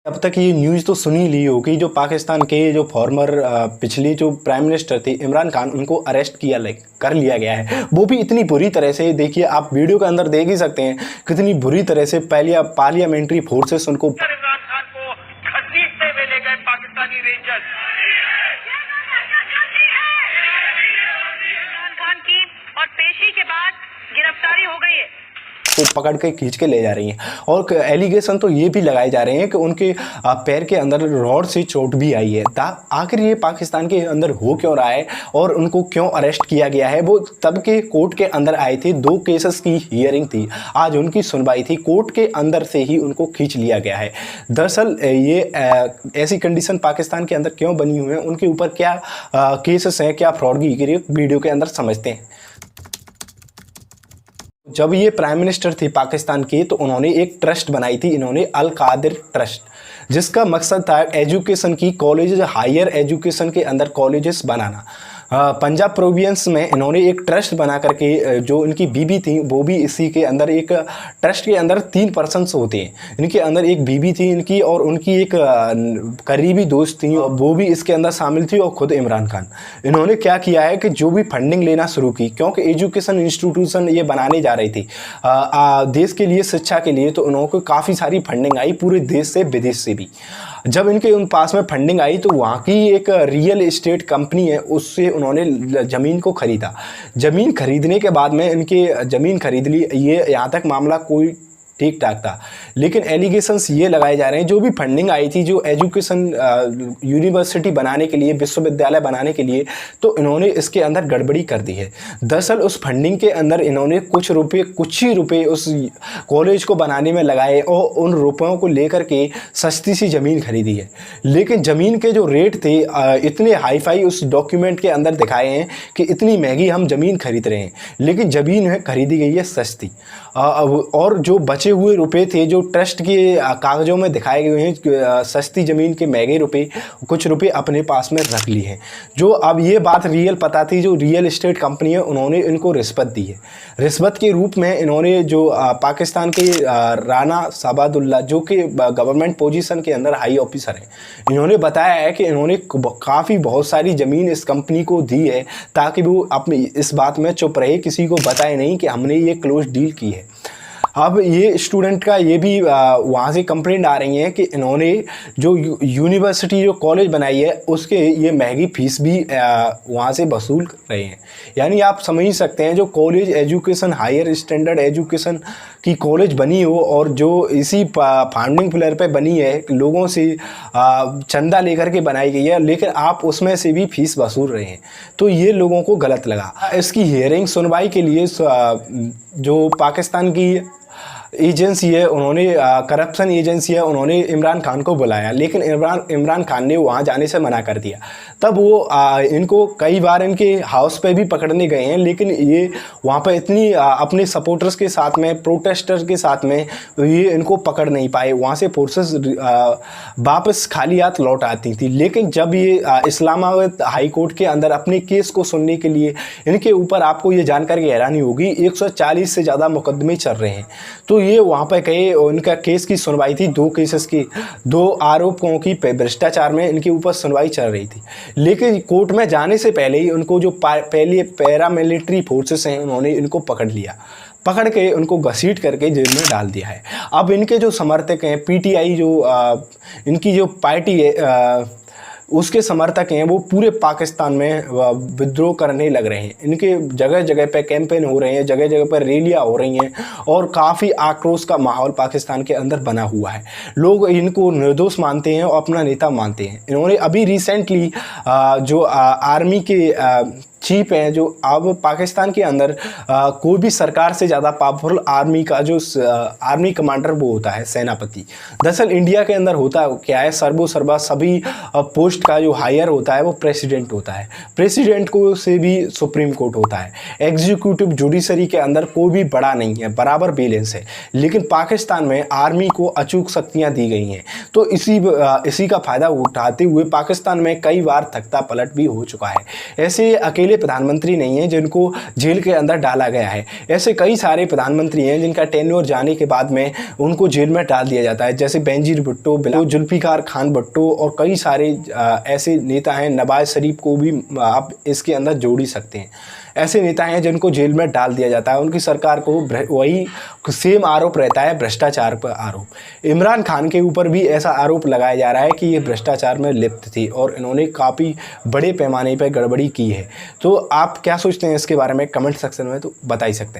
अब तक ये न्यूज़ तो सुनी ली होगी, जो पाकिस्तान के जो फॉर्मर पिछले जो प्राइम मिनिस्टर थे इमरान खान, उनको अरेस्ट कर लिया गया है। वो भी इतनी बुरी तरह से, देखिए आप वीडियो के अंदर देख ही सकते हैं कितनी बुरी तरह से पार्लियामेंट्री फोर्सेस उनको इमरान खान को घसीटते हुए ले गए पाकिस्तानी रेंजर्स। इमरान खान की और पेशी के बाद गिरफ्तारी हो गई है, को पकड़ के खींच के ले जा रही हैं। और एलिगेशन तो ये भी लगाए जा रहे हैं कि उनके पैर के अंदर रॉड से चोट भी आई है। आखिर ये पाकिस्तान के अंदर हो क्यों रहा है और उनको क्यों अरेस्ट किया गया है? वो तब के कोर्ट के अंदर आए थे, 2 केसेस की हियरिंग थी, आज उनकी सुनवाई थी, कोर्ट के अंदर से ही उनको खींच लिया गया है। दरअसल ये ऐसी कंडीशन पाकिस्तान के अंदर क्यों बनी हुई है, उनके ऊपर क्या केसेस हैं, क्या फ्रॉडगी की, वीडियो के अंदर समझते हैं। जब ये प्राइम मिनिस्टर थे पाकिस्तान के, तो उन्होंने एक ट्रस्ट बनाई थी, इन्होंने अल कादिर ट्रस्ट, जिसका मकसद था एजुकेशन की, कॉलेजेस, हायर एजुकेशन के अंदर कॉलेजेस बनाना। पंजाब प्रोविंस में इन्होंने एक ट्रस्ट बना करके, जो इनकी बीबी थी वो भी इसी के अंदर, एक ट्रस्ट के अंदर 3 पर्सन्स होते हैं, इनके अंदर एक बीबी थी इनकी और उनकी एक करीबी दोस्त थी, वो भी इसके अंदर शामिल थी, और खुद इमरान खान। इन्होंने क्या किया है कि जो भी फंडिंग लेना शुरू की, क्योंकि एजुकेशन इंस्टीट्यूशन ये बनाने जा रही थी देश के लिए, शिक्षा के लिए, तो उनको काफ़ी सारी फंडिंग आई पूरे देश से, विदेश से भी। जब इनके उन पास में फंडिंग आई तो वहाँ की एक रियल एस्टेट कंपनी है, उससे उन्होंने ज़मीन को ख़रीदा। ज़मीन खरीदने के बाद में इनके ज़मीन खरीद ली, ये यहाँ तक मामला कोई ठीक ठाक था। लेकिन एलिगेशंस ये लगाए जा रहे हैं, जो भी फंडिंग आई थी जो एजुकेशन यूनिवर्सिटी बनाने के लिए, विश्वविद्यालय बनाने के लिए, तो इन्होंने इसके अंदर गड़बड़ी कर दी है। दरअसल उस फंडिंग के अंदर इन्होंने कुछ ही रुपए उस कॉलेज को बनाने में लगाए और उन रुपयों को लेकर के सस्ती सी ज़मीन खरीदी है। लेकिन ज़मीन के जो रेट थे इतने हाई फाई उस डॉक्यूमेंट के अंदर दिखाए हैं कि इतनी महंगी हम ज़मीन खरीद रहे हैं, लेकिन ज़मीन है खरीदी गई है सस्ती। और जो बचे हुए रुपए थे जो ट्रस्ट के कागज़ों में दिखाए गए हैं, सस्ती ज़मीन के महंगे रुपए, कुछ रुपए अपने पास में रख लिए हैं। जो अब ये बात रियल पता थी, जो रियल एस्टेट कंपनी है उन्होंने इनको रिश्वत दी है। रिश्वत के रूप में इन्होंने जो पाकिस्तान के राना साबादुल्ला, जो कि गवर्नमेंट पोजीशन के अंदर हाई ऑफिसर हैं, इन्होंने बताया है कि इन्होंने बहुत सारी ज़मीन इस कंपनी को दी है, ताकि वो अपनी इस बात में चुप रहे, किसी को बताए नहीं कि हमने ये क्लोज डील की है। अब ये स्टूडेंट का ये भी वहाँ से कंप्लेंट आ रही है कि इन्होंने जो यूनिवर्सिटी, जो कॉलेज बनाई है, उसके ये महंगी फीस भी वहाँ से वसूल कर रहे हैं। यानी आप समझ सकते हैं, जो college education, higher standard education की कॉलेज बनी हो और जो इसी फंडिंग पिलर पे बनी है, लोगों से चंदा लेकर के बनाई गई है, लेकिन आप उसमें से भी फीस वसूल रहे हैं, तो ये लोगों को गलत लगा। इसकी हियरिंग, सुनवाई के लिए जो पाकिस्तान की एजेंसी है, उन्होंने करप्शन एजेंसी है, उन्होंने इमरान खान को बुलाया, लेकिन इमरान खान ने वहाँ जाने से मना कर दिया। तब वो इनको कई बार इनके हाउस पे भी पकड़ने गए हैं, लेकिन ये वहाँ पे इतनी अपने सपोर्टर्स के साथ में, प्रोटेस्टर्स के साथ में, ये इनको पकड़ नहीं पाए। वहाँ से फोर्सेस वापस खाली हाथ लौट आती थी। लेकिन जब ये इस्लामाबाद हाई कोर्ट के अंदर अपने केस को सुनने के लिए, इनके ऊपर आपको ये जानकर के हैरानी होगी 140 से ज़्यादा मुकदमे चल रहे हैं, तो ये वहाँ पर गए, उनका केस की सुनवाई थी, 2 केसेस की, 2 आरोपों की भ्रष्टाचार में इनके ऊपर सुनवाई चल रही थी। लेकिन कोर्ट में जाने से पहले ही उनको जो पहले पैरामिलिट्री फोर्सेस हैं, उन्होंने इनको पकड़ लिया, पकड़ के उनको घसीट करके जेल में डाल दिया है। अब इनके जो समर्थक हैं, पीटीआई जो इनकी जो पार्टी है, उसके समर्थक हैं, वो पूरे पाकिस्तान में विद्रोह करने लग रहे हैं। इनके जगह जगह पे कैंपेन हो रहे हैं, जगह जगह पर रैलियां हो रही हैं, और काफ़ी आक्रोश का माहौल पाकिस्तान के अंदर बना हुआ है। लोग इनको निर्दोष मानते हैं और अपना नेता मानते हैं। इन्होंने अभी रिसेंटली जो आर्मी के चीफ हैं, जो अब पाकिस्तान के अंदर कोई भी सरकार से ज़्यादा पावरफुल आर्मी का जो आर्मी कमांडर वो होता है सेनापति। दरअसल इंडिया के अंदर होता क्या है, सर्वा सभी पोस्ट का जो हायर होता है वो प्रेसिडेंट होता है। प्रेसिडेंट को से भी सुप्रीम कोर्ट होता है। एग्जीक्यूटिव जुडिशरी के अंदर कोई भी बड़ा नहीं है, बराबर बैलेंस है। लेकिन पाकिस्तान में आर्मी को अचूक शक्तियाँ दी गई हैं, तो इसी का फ़ायदा उठाते हुए पाकिस्तान में कई बार तख्ता पलट भी हो चुका है। ऐसे अकेले पहले प्रधानमंत्री नहीं हैं जिनको जेल के अंदर डाला गया है। ऐसे कई सारे प्रधानमंत्री हैं जिनका टेन्योर जाने के बाद में उनको जेल में डाल दिया जाता है, जैसे बेनजीर भुट्टो, जुल्फिकार खान भुट्टो और कई सारे ऐसे नेता हैं। नवाज शरीफ को भी आप इसके अंदर जोड़ ही सकते हैं। ऐसे नेता हैं जिनको जेल में डाल दिया जाता है। उनकी सरकार को वही सेम आरोप रहता है, भ्रष्टाचार पर आरोप। इमरान खान के ऊपर भी ऐसा आरोप लगाया जा रहा है कि ये भ्रष्टाचार में लिप्त थी और इन्होंने काफ़ी बड़े पैमाने पर गड़बड़ी की है। तो आप क्या सोचते हैं इसके बारे में? कमेंट सेक्शन में तो बता ही सकते हैं।